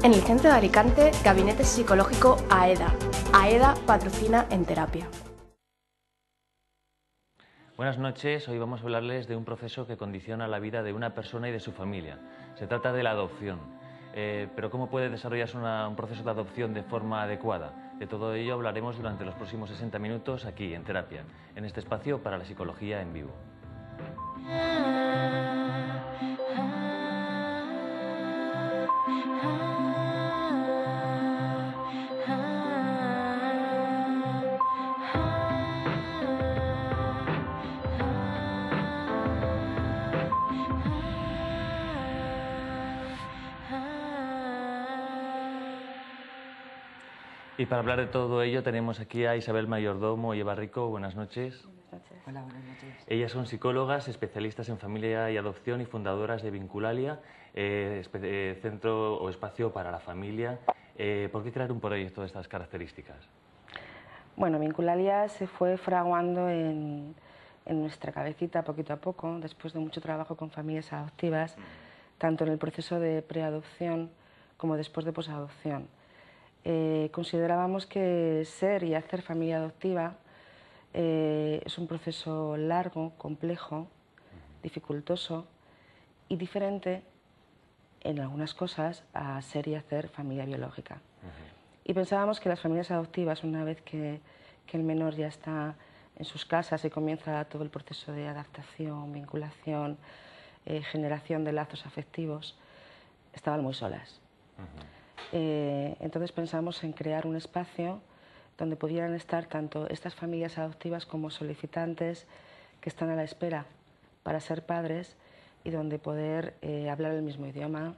En el centro de Alicante, Gabinete Psicológico AEDA. AEDA patrocina En Terapia. Buenas noches, hoy vamos a hablarles de un proceso que condiciona la vida de una persona y de su familia. Se trata de la adopción. Pero ¿cómo puede desarrollarse un proceso de adopción de forma adecuada? De todo ello hablaremos durante los próximos 60 minutos aquí en Terapia, en este espacio para la psicología en vivo. Y para hablar de todo ello tenemos aquí a Isabel Mayordomo y Eva Rico. Buenas noches. Buenas noches. Hola, buenas noches. Ellas son psicólogas, especialistas en familia y adopción y fundadoras de Vinculalia, centro o espacio para la familia. ¿Por qué crear un proyecto de estas características? Bueno, Vinculalia se fue fraguando en nuestra cabecita poquito a poco, después de mucho trabajo con familias adoptivas, tanto en el proceso de preadopción como después de posadopción. Considerábamos que ser y hacer familia adoptiva es un proceso largo, complejo, dificultoso y diferente en algunas cosas a ser y hacer familia biológica. Y pensábamos que las familias adoptivas, una vez que el menor ya está en sus casas y comienza todo el proceso de adaptación, vinculación, generación de lazos afectivos, estaban muy solas. Entonces pensamos en crear un espacio donde pudieran estar tanto estas familias adoptivas como solicitantes que están a la espera para ser padres y donde poder hablar el mismo idioma,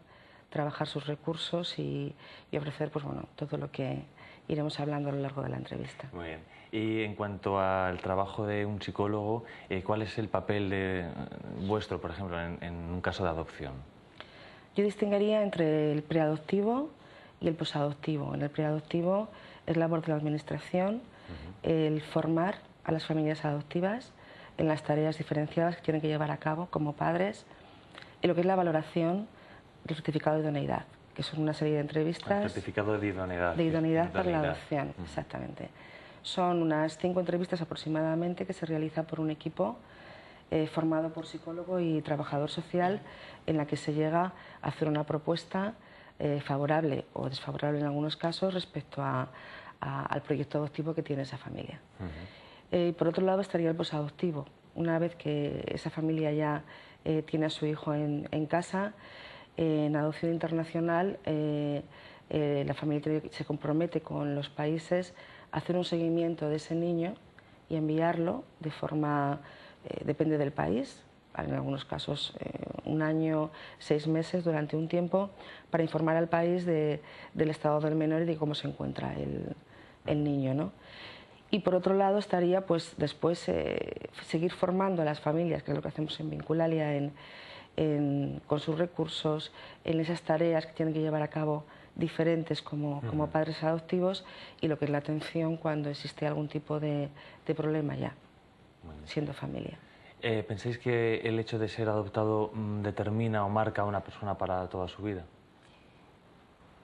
trabajar sus recursos y ofrecer pues, bueno, todo lo que iremos hablando a lo largo de la entrevista. Muy bien. Y en cuanto al trabajo de un psicólogo, ¿cuál es el papel vuestro, por ejemplo, en un caso de adopción? Yo distinguiría entre el preadoptivo y el posadoptivo. En el preadoptivo es labor de la Administración el formar a las familias adoptivas en las tareas diferenciadas que tienen que llevar a cabo como padres y lo que es la valoración del certificado de idoneidad, que son una serie de entrevistas. El certificado de idoneidad. De idoneidad para la adopción, exactamente. Son unas 5 entrevistas aproximadamente que se realiza por un equipo formado por psicólogo y trabajador social, en la que se llega a hacer una propuesta favorable o desfavorable en algunos casos respecto al proyecto adoptivo que tiene esa familia. Por otro lado estaría el posadoptivo. Una vez que esa familia ya tiene a su hijo en casa, en adopción internacional la familia se compromete con los países a hacer un seguimiento de ese niño y enviarlo de forma, depende del país, en algunos casos 1 año, 6 meses, durante un tiempo, para informar al país del estado del menor y de cómo se encuentra el niño, ¿no? Y por otro lado estaría pues después seguir formando a las familias, que es lo que hacemos en Vinculalia, con sus recursos, en esas tareas que tienen que llevar a cabo diferentes como padres adoptivos, y lo que es la atención cuando existe algún tipo de problema ya, siendo familia. ¿Pensáis que el hecho de ser adoptado determina o marca a una persona para toda su vida?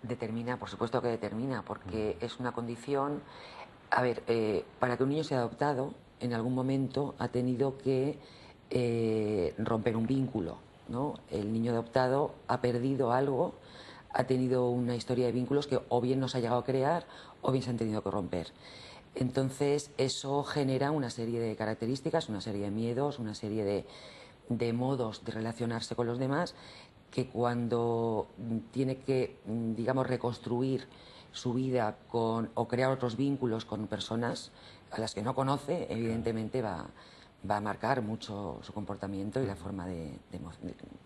Determina, por supuesto que determina, porque es una condición. A ver, para que un niño sea adoptado, en algún momento ha tenido que romper un vínculo, ¿no? El niño adoptado ha perdido algo, ha tenido una historia de vínculos que o bien no se ha llegado a crear o bien se han tenido que romper. Entonces eso genera una serie de características, una serie de miedos, una serie de modos de relacionarse con los demás, que cuando tiene que, digamos, reconstruir su vida o crear otros vínculos con personas a las que no conoce, evidentemente va a marcar mucho su comportamiento y la forma de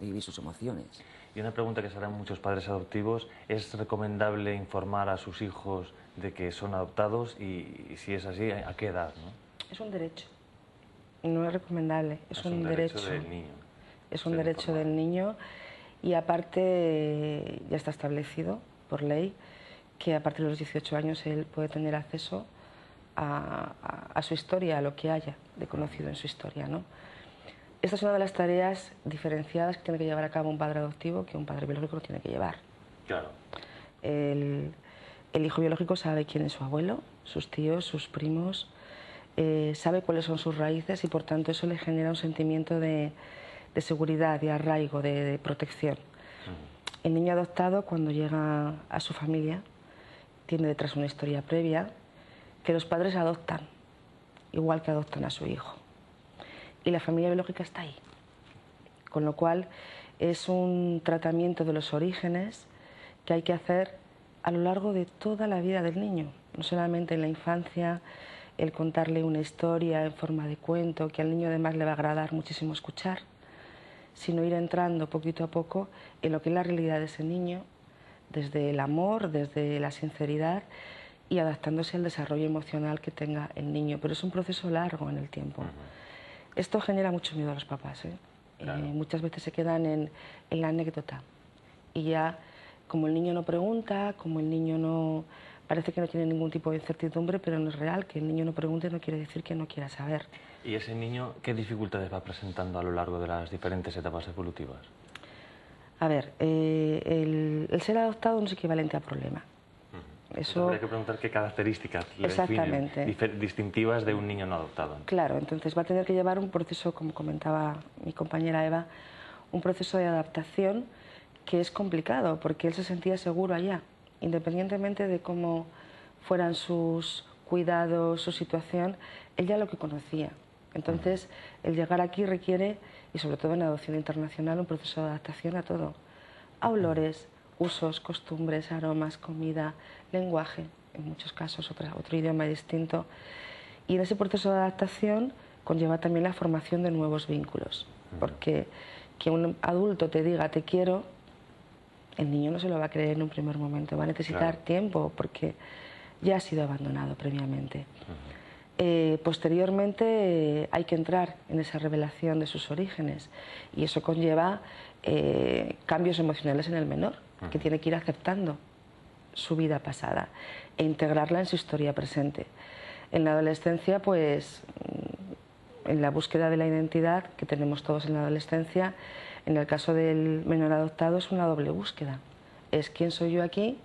vivir sus emociones. Y una pregunta que se harán muchos padres adoptivos: ¿es recomendable informar a sus hijos de que son adoptados? Y si es así, ¿a qué edad, no? Es un derecho, no es recomendable, es un derecho del niño. Es un derecho del niño, y aparte ya está establecido por ley que a partir de los 18 años él puede tener acceso a su historia, a lo que haya de conocido en su historia, ¿no? Esta es una de las tareas diferenciadas que tiene que llevar a cabo un padre adoptivo que un padre biológico no tiene que llevar. Claro. El hijo biológico sabe quién es su abuelo, sus tíos, sus primos, sabe cuáles son sus raíces y por tanto eso le genera un sentimiento de seguridad, de arraigo, de protección. El niño adoptado, cuando llega a su familia, tiene detrás una historia previa que los padres adoptan, igual que adoptan a su hijo. Y la familia biológica está ahí. Con lo cual es un tratamiento de los orígenes que hay que hacer a lo largo de toda la vida del niño, no solamente en la infancia, el contarle una historia en forma de cuento, que al niño además le va a agradar muchísimo escuchar, sino ir entrando poquito a poco en lo que es la realidad de ese niño, desde el amor, desde la sinceridad y adaptándose al desarrollo emocional que tenga el niño. Pero es un proceso largo en el tiempo. Esto genera mucho miedo a los papás, ¿eh? Claro. Muchas veces se quedan en la anécdota y ya, como el niño no pregunta, como el niño no... Parece que no tiene ningún tipo de incertidumbre, pero no es real. Que el niño no pregunte no quiere decir que no quiera saber. ¿Y ese niño qué dificultades va presentando a lo largo de las diferentes etapas evolutivas? A ver, el ser adoptado no es equivalente a problema. Eso habría que preguntar qué características le definen distintivas de un niño no adoptado. Claro, entonces va a tener que llevar un proceso, como comentaba mi compañera Eva, un proceso de adaptación que es complicado, porque él se sentía seguro allá, independientemente de cómo fueran sus cuidados, su situación, él ya lo que conocía. Entonces, el llegar aquí requiere, y sobre todo en la adopción internacional, un proceso de adaptación a todo. A olores, usos, costumbres, aromas, comida, lenguaje, en muchos casos otro idioma distinto. Y en ese proceso de adaptación conlleva también la formación de nuevos vínculos, porque que un adulto te diga te quiero, el niño no se lo va a creer en un primer momento, va a necesitar tiempo porque ya ha sido abandonado previamente. Posteriormente hay que entrar en esa revelación de sus orígenes y eso conlleva cambios emocionales en el menor, que tiene que ir aceptando su vida pasada e integrarla en su historia presente. En la adolescencia, pues, en la búsqueda de la identidad que tenemos todos en la adolescencia, en el caso del menor adoptado es una doble búsqueda. Es quién soy yo aquí,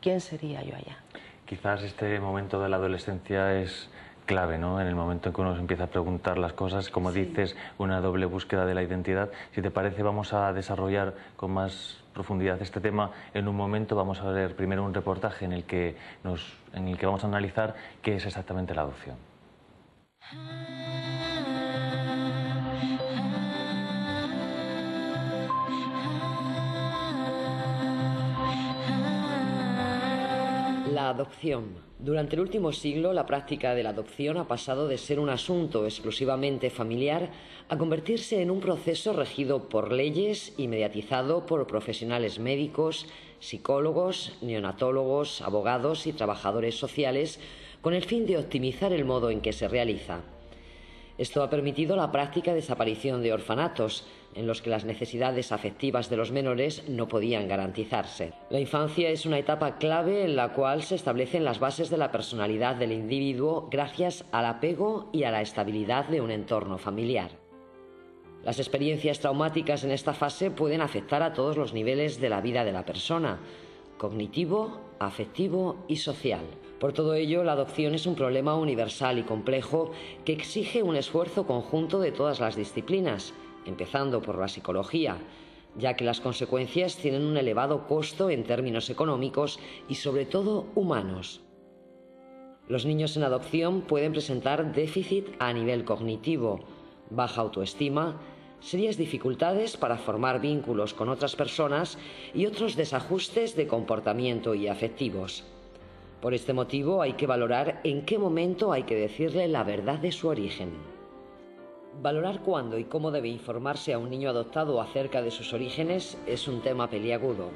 quién sería yo allá. Quizás este momento de la adolescencia es clave, ¿no? En el momento en que uno se empieza a preguntar las cosas, como dices, una doble búsqueda de la identidad. Si te parece, vamos a desarrollar con más profundidad este tema. En un momento vamos a ver primero un reportaje en el que vamos a analizar qué es exactamente la adopción. La adopción. Durante el último siglo, la práctica de la adopción ha pasado de ser un asunto exclusivamente familiar a convertirse en un proceso regido por leyes y mediatizado por profesionales médicos, psicólogos, neonatólogos, abogados y trabajadores sociales con el fin de optimizar el modo en que se realiza. Esto ha permitido la práctica de desaparición de orfanatos, en los que las necesidades afectivas de los menores no podían garantizarse. La infancia es una etapa clave en la cual se establecen las bases de la personalidad del individuo gracias al apego y a la estabilidad de un entorno familiar. Las experiencias traumáticas en esta fase pueden afectar a todos los niveles de la vida de la persona, cognitivo, afectivo y social. Por todo ello, la adopción es un problema universal y complejo que exige un esfuerzo conjunto de todas las disciplinas, empezando por la psicología, ya que las consecuencias tienen un elevado costo en términos económicos y sobre todo humanos. Los niños en adopción pueden presentar déficit a nivel cognitivo, baja autoestima, serias dificultades para formar vínculos con otras personas y otros desajustes de comportamiento y afectivos. Por este motivo hay que valorar en qué momento hay que decirle la verdad de su origen. Valorar cuándo y cómo debe informarse a un niño adoptado acerca de sus orígenes es un tema peliagudo.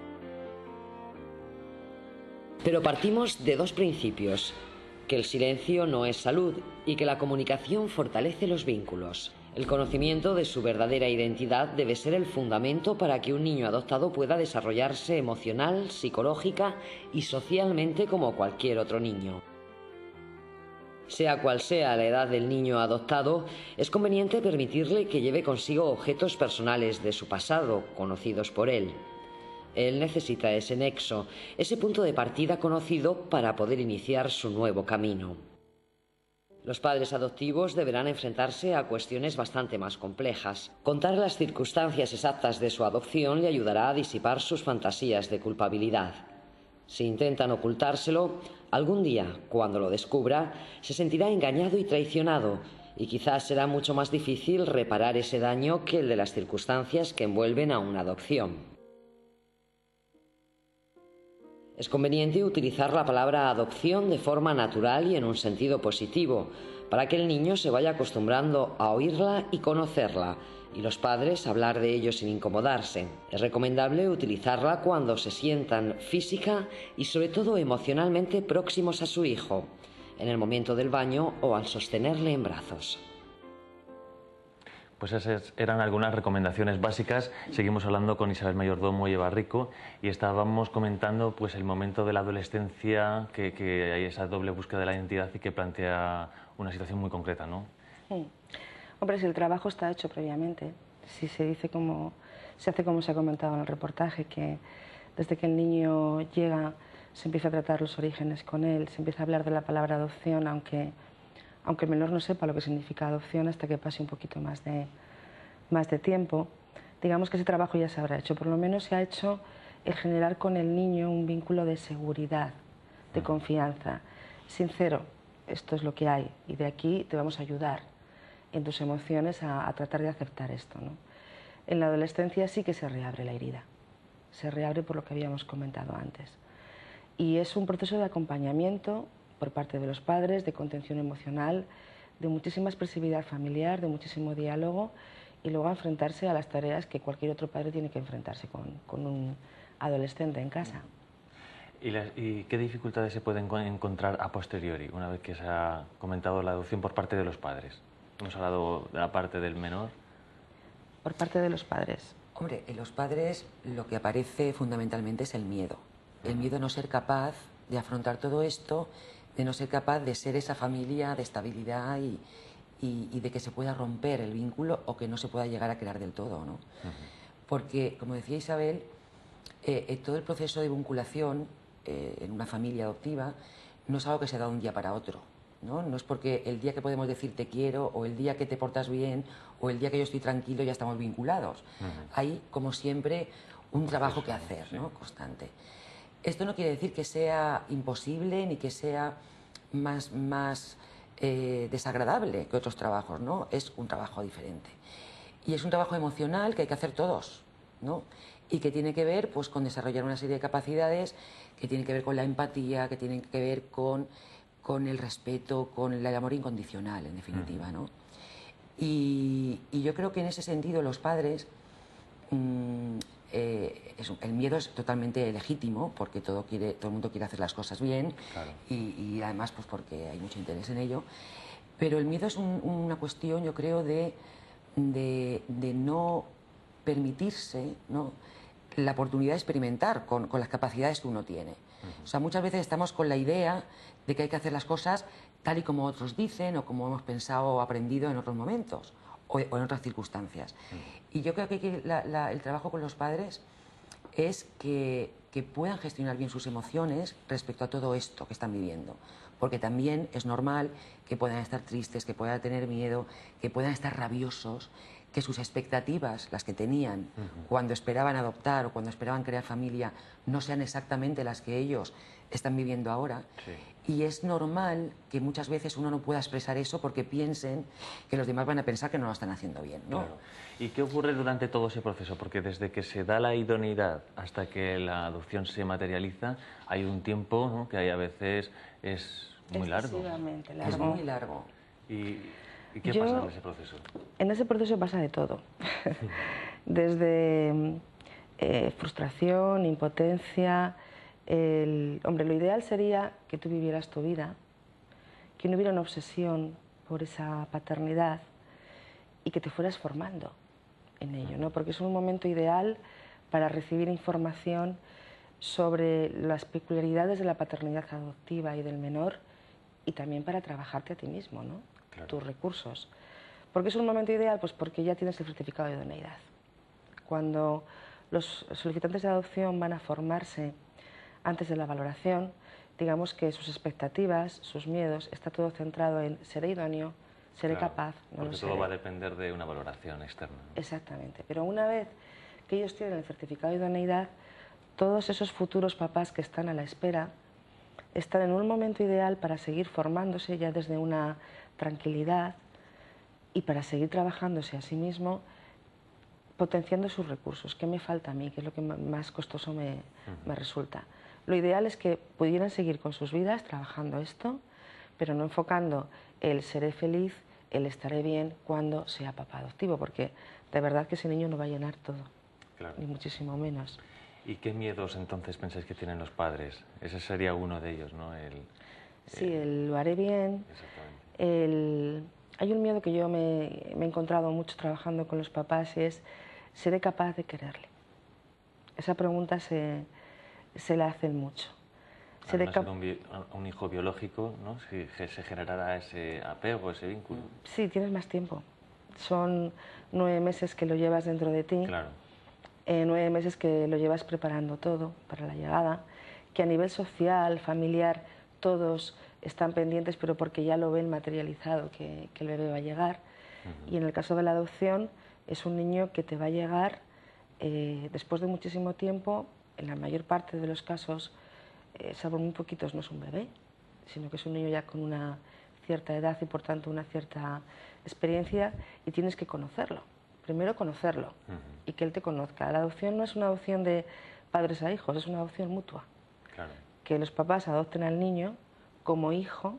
Pero partimos de dos principios: que el silencio no es salud y que la comunicación fortalece los vínculos. El conocimiento de su verdadera identidad debe ser el fundamento para que un niño adoptado pueda desarrollarse emocional, psicológica y socialmente como cualquier otro niño. Sea cual sea la edad del niño adoptado, es conveniente permitirle que lleve consigo objetos personales de su pasado, conocidos por él. Él necesita ese nexo, ese punto de partida conocido para poder iniciar su nuevo camino. Los padres adoptivos deberán enfrentarse a cuestiones bastante más complejas. Contar las circunstancias exactas de su adopción le ayudará a disipar sus fantasías de culpabilidad. Si intentan ocultárselo, algún día, cuando lo descubra, se sentirá engañado y traicionado, y quizás será mucho más difícil reparar ese daño que el de las circunstancias que envuelven a una adopción. Es conveniente utilizar la palabra adopción de forma natural y en un sentido positivo, para que el niño se vaya acostumbrando a oírla y conocerla, y los padres hablar de ello sin incomodarse. Es recomendable utilizarla cuando se sientan física y sobre todo emocionalmente próximos a su hijo, en el momento del baño o al sostenerle en brazos. Pues esas eran algunas recomendaciones básicas. Seguimos hablando con Isabel Mayordomo y Eva Rico y estábamos comentando pues el momento de la adolescencia, que hay esa doble búsqueda de la identidad y que plantea una situación muy concreta, ¿no? Hombre, si el trabajo está hecho previamente, si se dice como, se hace como se ha comentado en el reportaje, que desde que el niño llega se empieza a tratar los orígenes con él, se empieza a hablar de la palabra adopción, aunque el menor no sepa lo que significa adopción hasta que pase un poquito más de tiempo, digamos que ese trabajo ya se habrá hecho. Por lo menos se ha hecho el generar con el niño un vínculo de seguridad, de confianza, sincero, esto es lo que hay y de aquí te vamos a ayudar en tus emociones a tratar de aceptar esto, ¿no? En la adolescencia sí que se reabre la herida, se reabre por lo que habíamos comentado antes. Y es un proceso de acompañamiento por parte de los padres, de contención emocional, de muchísima expresividad familiar, de muchísimo diálogo y luego a enfrentarse a las tareas que cualquier otro padre tiene que enfrentarse con un adolescente en casa. ¿Y qué dificultades se pueden encontrar a posteriori, una vez que se ha comentado la adopción por parte de los padres? Hemos hablado de la parte del menor. Por parte de los padres. Hombre, en los padres lo que aparece fundamentalmente es el miedo. El miedo a no ser capaz de afrontar todo esto, de no ser capaz de ser esa familia de estabilidad y de que se pueda romper el vínculo o que no se pueda llegar a crear del todo, ¿no? Porque, como decía Isabel, todo el proceso de vinculación en una familia adoptiva no es algo que se da de un día para otro, ¿no? No es porque el día que podemos decir te quiero o el día que te portas bien o el día que yo estoy tranquilo ya estamos vinculados. Hay, como siempre, un trabajo que hacer, ¿no? Constante. Esto no quiere decir que sea imposible ni que sea más desagradable que otros trabajos, ¿no? Es un trabajo diferente. Y es un trabajo emocional que hay que hacer todos, ¿no? Y que tiene que ver pues, con desarrollar una serie de capacidades que tienen que ver con la empatía, que tienen que ver con el respeto, con el amor incondicional, en definitiva, ¿no? Y yo creo que en ese sentido los padres... el miedo es totalmente legítimo porque todo el mundo quiere hacer las cosas bien, claro. y además pues porque hay mucho interés en ello, pero el miedo es una cuestión, yo creo, de no permitirse, ¿no?, la oportunidad de experimentar con las capacidades que uno tiene. O sea, muchas veces estamos con la idea de que hay que hacer las cosas tal y como otros dicen o como hemos pensado o aprendido en otros momentos o en otras circunstancias. Y yo creo que el trabajo con los padres es que puedan gestionar bien sus emociones respecto a todo esto que están viviendo. Porque también es normal que puedan estar tristes, que puedan tener miedo, que puedan estar rabiosos, que sus expectativas, las que tenían cuando esperaban adoptar o cuando esperaban crear familia, no sean exactamente las que ellos están viviendo ahora. Sí. Y es normal que muchas veces uno no pueda expresar eso porque piensen que los demás van a pensar que no lo están haciendo bien, ¿no? Claro. ¿Y qué ocurre durante todo ese proceso? Porque desde que se da la idoneidad hasta que la adopción se materializa, hay un tiempo, ¿no?, que a veces es muy largo. Largo. Es muy largo. ¿Y qué pasa en ese proceso? En ese proceso pasa de todo. Desde frustración, impotencia. Hombre, lo ideal sería que tú vivieras tu vida, que no hubiera una obsesión por esa paternidad y que te fueras formando en ello, ¿no? Porque es un momento ideal para recibir información sobre las peculiaridades de la paternidad adoptiva y del menor y también para trabajarte a ti mismo, ¿no? Claro. Tus recursos. ¿Por qué es un momento ideal? Pues porque ya tienes el certificado de idoneidad. Cuando los solicitantes de adopción van a formarse antes de la valoración, digamos que sus expectativas, sus miedos, está todo centrado en ¿seré idóneo? ¿Seré capaz? No porque lo todo seré. va a depender de una valoración externa. Exactamente, pero una vez que ellos tienen el certificado de idoneidad, todos esos futuros papás que están a la espera están en un momento ideal para seguir formándose ya desde una tranquilidad y para seguir trabajándose a sí mismo, potenciando sus recursos. ¿Qué me falta a mí? ¿Qué es lo que más costoso me resulta? Lo ideal es que pudieran seguir con sus vidas trabajando esto, pero no enfocando el seré feliz, el estaré bien cuando sea papá adoptivo, porque de verdad que ese niño no va a llenar todo, Claro. ni muchísimo menos. ¿Y qué miedos entonces pensáis que tienen los padres? Ese sería uno de ellos, ¿no? Sí, el lo haré bien. Exactamente. Hay un miedo que yo me he encontrado mucho trabajando con los papás y es, ¿seré capaz de quererle? Esa pregunta se la hacen mucho. Además, un hijo biológico, ¿no? Si se generará ese apego, ese vínculo. Sí, tienes más tiempo. Son 9 meses que lo llevas dentro de ti. Claro. 9 meses que lo llevas preparando todo para la llegada, que a nivel social, familiar, todos están pendientes, pero porque ya lo ven materializado, que el bebé va a llegar. Y en el caso de la adopción, es un niño que te va a llegar después de muchísimo tiempo, en la mayor parte de los casos, salvo muy poquitos, no es un bebé, sino que es un niño ya con una cierta edad y por tanto una cierta experiencia, y tienes que conocerlo. Primero conocerlo y que él te conozca. La adopción no es una adopción de padres a hijos, es una adopción mutua. Claro. Que los papás adopten al niño como hijo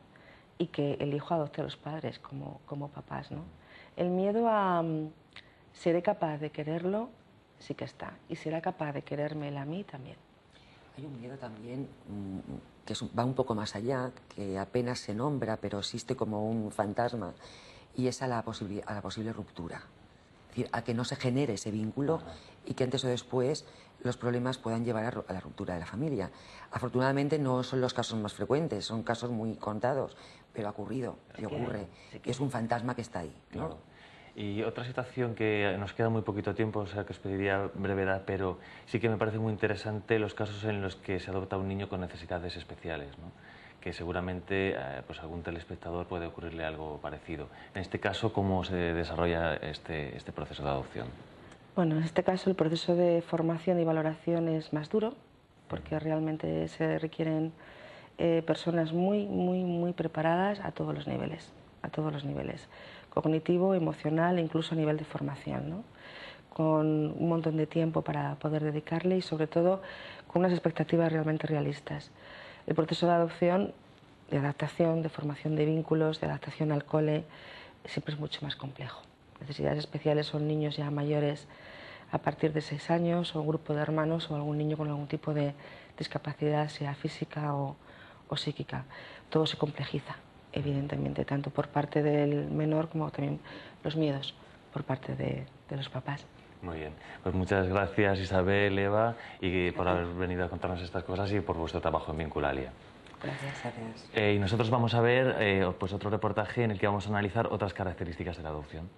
y que el hijo adopte a los padres como papás, ¿no? El miedo a seré capaz de quererlo sí que está, y será capaz de quererme él a mí también. Hay un miedo también que va un poco más allá, que apenas se nombra, pero existe como un fantasma, y es a la posible ruptura. Es decir, a que no se genere ese vínculo y que antes o después los problemas puedan llevar a la ruptura de la familia. Afortunadamente no son los casos más frecuentes, son casos muy contados, pero ha ocurrido y ocurre. Es un fantasma que está ahí, ¿no? Claro. Y otra situación que nos queda muy poquito tiempo, o sea que os pediría brevedad, pero sí que me parece muy interesante los casos en los que se adopta un niño con necesidades especiales, ¿no? Que seguramente pues algún telespectador puede ocurrirle algo parecido. En este caso, ¿cómo se desarrolla este proceso de adopción? Bueno, en este caso el proceso de formación y valoración es más duro, porque realmente se requieren personas muy preparadas a todos los niveles, cognitivo, emocional e incluso a nivel de formación, ¿no? Con un montón de tiempo para poder dedicarle y sobre todo con unas expectativas realmente realistas. El proceso de adopción, de adaptación, de formación de vínculos, de adaptación al cole, siempre es mucho más complejo. Necesidades especiales son niños ya mayores a partir de 6 años, o un grupo de hermanos, o algún niño con algún tipo de discapacidad, sea física o psíquica. Todo se complejiza, evidentemente, tanto por parte del menor como también los miedos por parte de los papás. Muy bien, pues muchas gracias Isabel, Eva, y por haber venido a contarnos estas cosas y por vuestro trabajo en Vinculalia. Gracias. Y nosotros vamos a ver pues otro reportaje en el que vamos a analizar otras características de la adopción.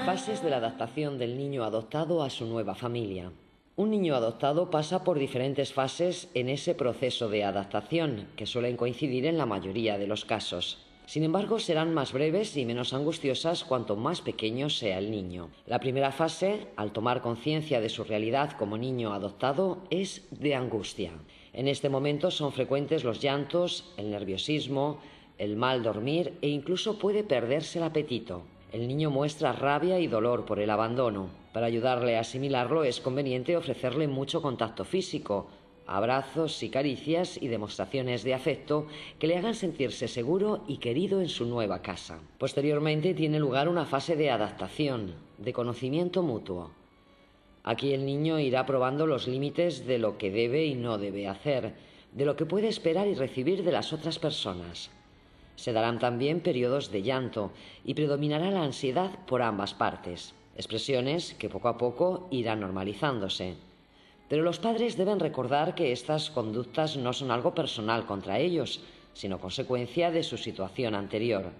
Fases de la adaptación del niño adoptado a su nueva familia. Un niño adoptado pasa por diferentes fases en ese proceso de adaptación, que suelen coincidir en la mayoría de los casos. Sin embargo, serán más breves y menos angustiosas cuanto más pequeño sea el niño. La primera fase, al tomar conciencia de su realidad como niño adoptado, es de angustia. En este momento son frecuentes los llantos, el nerviosismo, el mal dormir e incluso puede perderse el apetito. El niño muestra rabia y dolor por el abandono. Para ayudarle a asimilarlo es conveniente ofrecerle mucho contacto físico, abrazos y caricias y demostraciones de afecto que le hagan sentirse seguro y querido en su nueva casa. Posteriormente tiene lugar una fase de adaptación, de conocimiento mutuo. Aquí el niño irá probando los límites de lo que debe y no debe hacer, de lo que puede esperar y recibir de las otras personas. Se darán también periodos de llanto y predominará la ansiedad por ambas partes, expresiones que poco a poco irán normalizándose. Pero los padres deben recordar que estas conductas no son algo personal contra ellos, sino consecuencia de su situación anterior.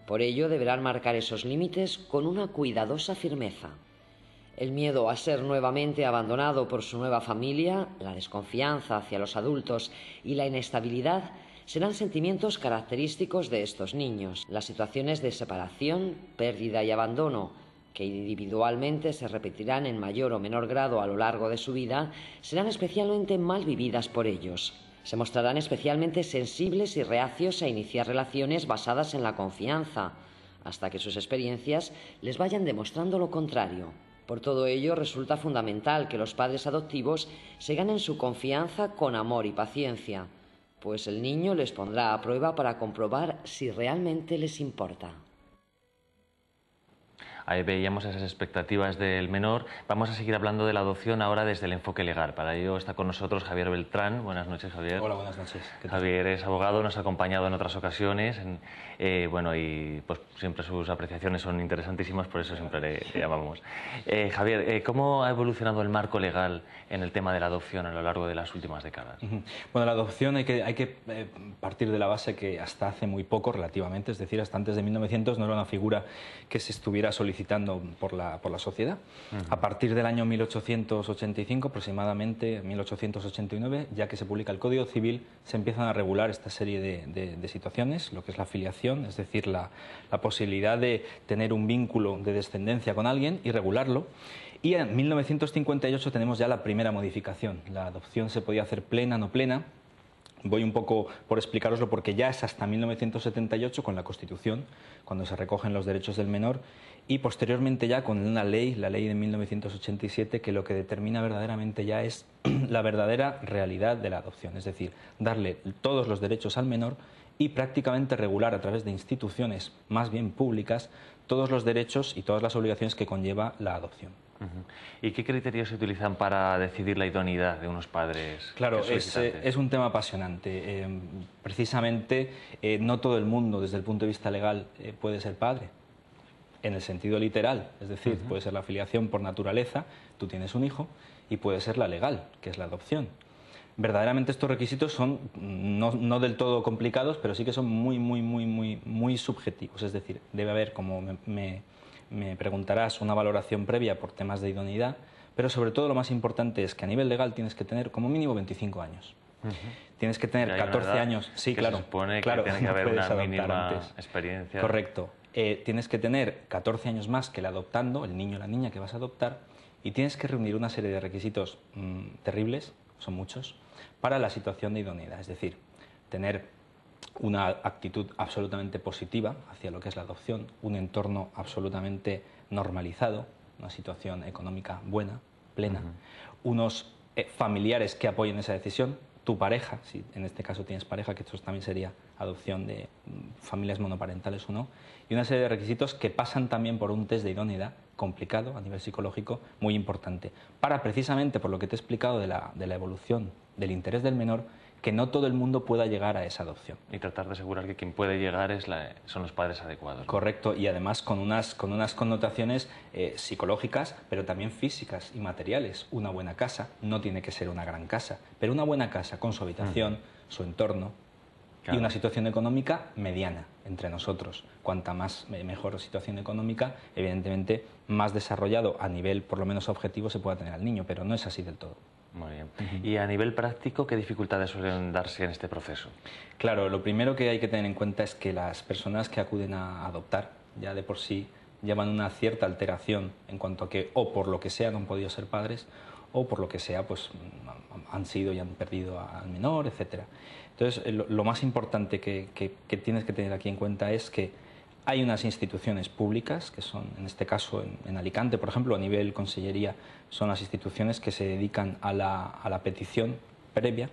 Por ello deberán marcar esos límites con una cuidadosa firmeza. El miedo a ser nuevamente abandonado por su nueva familia, la desconfianza hacia los adultos y la inestabilidad serán sentimientos característicos de estos niños. Las situaciones de separación, pérdida y abandono, que individualmente se repetirán en mayor o menor grado a lo largo de su vida, serán especialmente mal vividas por ellos. Se mostrarán especialmente sensibles y reacios a iniciar relaciones basadas en la confianza, hasta que sus experiencias les vayan demostrando lo contrario. Por todo ello, resulta fundamental que los padres adoptivos se ganen su confianza con amor y paciencia, pues el niño les pondrá a prueba para comprobar si realmente les importa. Ahí veíamos esas expectativas del menor. Vamos a seguir hablando de la adopción ahora desde el enfoque legal. Para ello está con nosotros Javier Beltrán. Buenas noches, Javier. Hola, buenas noches. Javier es abogado, nos ha acompañado en otras ocasiones. Bueno, y pues siempre sus apreciaciones son interesantísimas, por eso siempre le llamamos. Javier, ¿cómo ha evolucionado el marco legal en el tema de la adopción a lo largo de las últimas décadas? Bueno, la adopción hay que partir de la base que hasta hace muy poco, relativamente, es decir, hasta antes de 1900, no era una figura que se estuviera solicitando por la sociedad. A partir del año 1885, aproximadamente 1889, ya que se publica el Código Civil, se empiezan a regular esta serie de situaciones, lo que es la filiación, es decir, la posibilidad de tener un vínculo de descendencia con alguien y regularlo. Y en 1958 tenemos ya la primera modificación. La adopción se podía hacer plena, no plena. Voy un poco por explicaroslo porque ya es hasta 1978 con la Constitución, cuando se recogen los derechos del menor, y posteriormente ya con una ley, la ley de 1987, que lo que determina verdaderamente ya es la verdadera realidad de la adopción, es decir, darle todos los derechos al menor y prácticamente regular a través de instituciones más bien públicas todos los derechos y todas las obligaciones que conlleva la adopción. ¿Y qué criterios se utilizan para decidir la idoneidad de unos padres? Claro, es un tema apasionante. Precisamente no todo el mundo desde el punto de vista legal puede ser padre, en el sentido literal, es decir, puede ser la filiación por naturaleza, tú tienes un hijo, y puede ser la legal, que es la adopción. Verdaderamente estos requisitos son no del todo complicados, pero sí que son muy subjetivos, es decir, debe haber, como me preguntarás, una valoración previa por temas de idoneidad, pero sobre todo lo más importante es que a nivel legal tienes que tener como mínimo 25 años. Tienes que tener 14 años. Sí, claro. Se supone claro, que tiene que haber una adoptar mínima antes. experiencia. Correcto. Tienes que tener 14 años más que el adoptando, el niño o la niña que vas a adoptar, y tienes que reunir una serie de requisitos terribles, son muchos, para la situación de idoneidad. Es decir, tener una actitud absolutamente positiva hacia lo que es la adopción, un entorno absolutamente normalizado, una situación económica buena, plena, unos familiares que apoyen esa decisión, tu pareja, si en este caso tienes pareja, que esto también sería adopción de familias monoparentales o no, y una serie de requisitos que pasan también por un test de idoneidad complicado a nivel psicológico, muy importante, para precisamente, por lo que te he explicado de la evolución del interés del menor, que no todo el mundo pueda llegar a esa adopción. Y tratar de asegurar que quien puede llegar son los padres adecuados, ¿no? Correcto, y además con unas connotaciones psicológicas, pero también físicas y materiales. Una buena casa no tiene que ser una gran casa, pero una buena casa con su habitación, su entorno, claro, y una situación económica mediana entre nosotros. Cuanta más mejor situación económica, evidentemente más desarrollado a nivel por lo menos objetivo se pueda tener al niño, pero no es así del todo. Muy bien. Y a nivel práctico, ¿qué dificultades suelen darse en este proceso? Claro, lo primero que hay que tener en cuenta es que las personas que acuden a adoptar ya de por sí llevan una cierta alteración en cuanto a que o por lo que sea no han podido ser padres o por lo que sea pues han sido y han perdido al menor, etcétera. Entonces, lo más importante que tienes que tener aquí en cuenta es que hay unas instituciones públicas, que son, en este caso, en Alicante, por ejemplo, a nivel consellería, son las instituciones que se dedican a la petición previa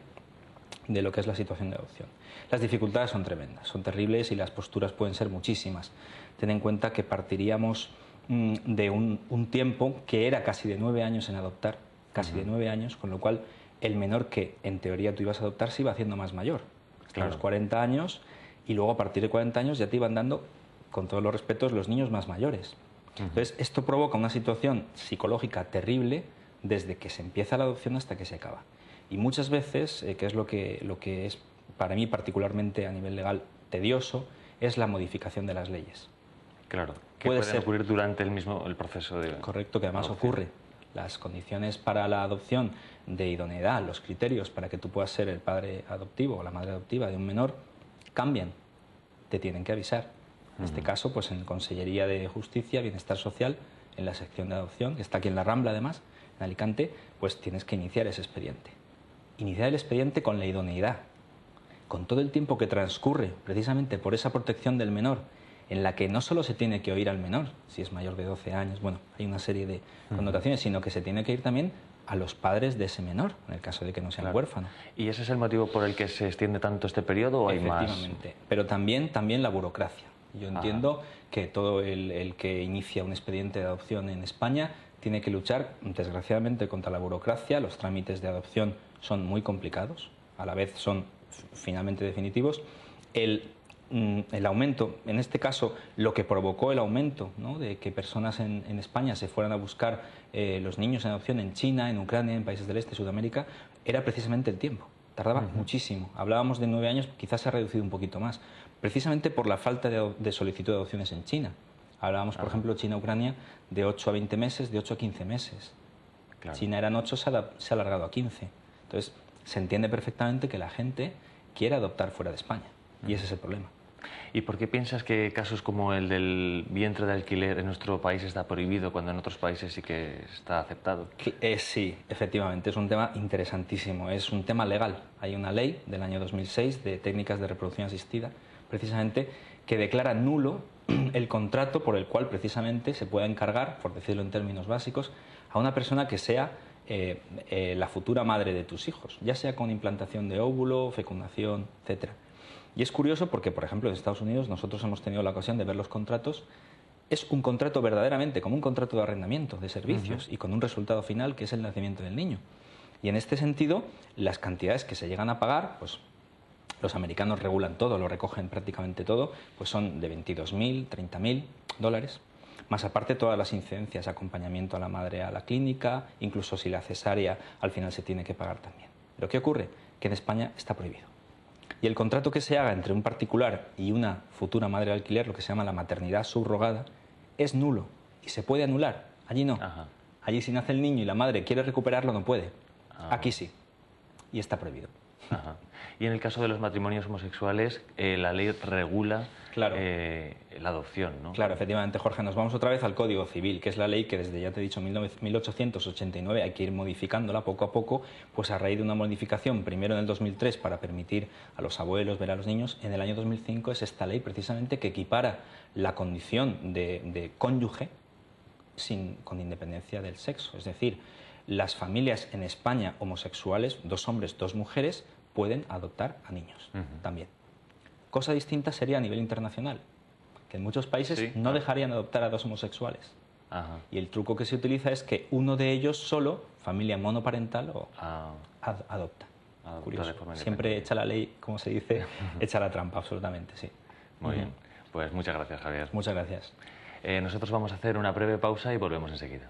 de lo que es la situación de adopción. Las dificultades son tremendas, son terribles y las posturas pueden ser muchísimas. Ten en cuenta que partiríamos de un tiempo que era casi de 9 años en adoptar, casi de 9 años, con lo cual el menor que en teoría tú ibas a adoptar se iba haciendo más mayor, hasta los 40 años, y luego a partir de 40 años ya te iban dando, con todos los respetos, los niños más mayores. Entonces, esto provoca una situación psicológica terrible desde que se empieza la adopción hasta que se acaba. Y muchas veces, que es lo que es para mí particularmente a nivel legal tedioso, es la modificación de las leyes. Claro, que puede ocurrir durante el proceso de... Correcto, que además ocurre. Las condiciones para la adopción de idoneidad, los criterios para que tú puedas ser el padre adoptivo o la madre adoptiva de un menor, cambian. Te tienen que avisar. En este caso, pues en Consellería de Justicia, Bienestar Social, en la sección de adopción, que está aquí en La Rambla además, en Alicante, pues tienes que iniciar ese expediente. Iniciar el expediente con la idoneidad, con todo el tiempo que transcurre precisamente por esa protección del menor, en la que no solo se tiene que oír al menor, si es mayor de 12 años, bueno, hay una serie de connotaciones, sino que se tiene que ir también a los padres de ese menor, en el caso de que no sean huérfanos. ¿Y ese es el motivo por el que se extiende tanto este periodo o hay más? Efectivamente, pero también la burocracia. Yo entiendo que todo el que inicia un expediente de adopción en España tiene que luchar, desgraciadamente, contra la burocracia. Los trámites de adopción son muy complicados, a la vez son finalmente definitivos. El aumento, en este caso, lo que provocó el aumento, ¿no?, de que personas en España se fueran a buscar los niños en adopción en China, en Ucrania, en países del este, Sudamérica, era precisamente el tiempo. Tardaba muchísimo. Hablábamos de 9 años, quizás se ha reducido un poquito más, precisamente por la falta de solicitud de adopciones en China. Hablábamos, por ejemplo, China-Ucrania, de 8 a 20 meses, de 8 a 15 meses. Claro. China eran 8, se ha alargado a 15. Entonces, se entiende perfectamente que la gente quiere adoptar fuera de España, y ese es el problema. ¿Y por qué piensas que casos como el del vientre de alquiler en nuestro país está prohibido cuando en otros países sí que está aceptado? Sí, efectivamente, es un tema interesantísimo, es un tema legal. Hay una ley del año 2006 de técnicas de reproducción asistida, precisamente, que declara nulo el contrato por el cual precisamente se pueda encargar, por decirlo en términos básicos, a una persona que sea la futura madre de tus hijos, ya sea con implantación de óvulo, fecundación, etcétera. Y es curioso porque, por ejemplo, en Estados Unidos nosotros hemos tenido la ocasión de ver los contratos. Es un contrato verdaderamente como un contrato de arrendamiento de servicios y con un resultado final que es el nacimiento del niño. Y en este sentido, las cantidades que se llegan a pagar, pues los americanos regulan todo, lo recogen prácticamente todo, pues son de $22.000, $30.000, más aparte todas las incidencias, acompañamiento a la madre a la clínica, incluso si la cesárea al final se tiene que pagar también. Pero ¿qué ocurre? Que en España está prohibido. Y el contrato que se haga entre un particular y una futura madre de alquiler, lo que se llama la maternidad subrogada, es nulo y se puede anular. Allí no. Allí si nace el niño y la madre quiere recuperarlo no puede. Aquí sí. Y está prohibido. Y en el caso de los matrimonios homosexuales, la ley regula la adopción, ¿no? Claro, efectivamente, Jorge. Nos vamos otra vez al Código Civil, que es la ley que desde, ya te he dicho, 1889 hay que ir modificándola poco a poco, pues a raíz de una modificación, primero en el 2003 para permitir a los abuelos ver a los niños, en el año 2005 es esta ley precisamente que equipara la condición de cónyuge con independencia del sexo. Es decir, las familias en España homosexuales, 2 hombres, 2 mujeres, pueden adoptar a niños también. Cosa distinta sería a nivel internacional, que en muchos países no dejarían adoptar a 2 homosexuales. Y el truco que se utiliza es que uno de ellos solo, familia monoparental, adopta. Curioso. Siempre echa la ley, como se dice, echa la trampa, absolutamente, sí. Muy bien. Pues muchas gracias, Javier. Muchas gracias. Nosotros vamos a hacer una breve pausa y volvemos enseguida.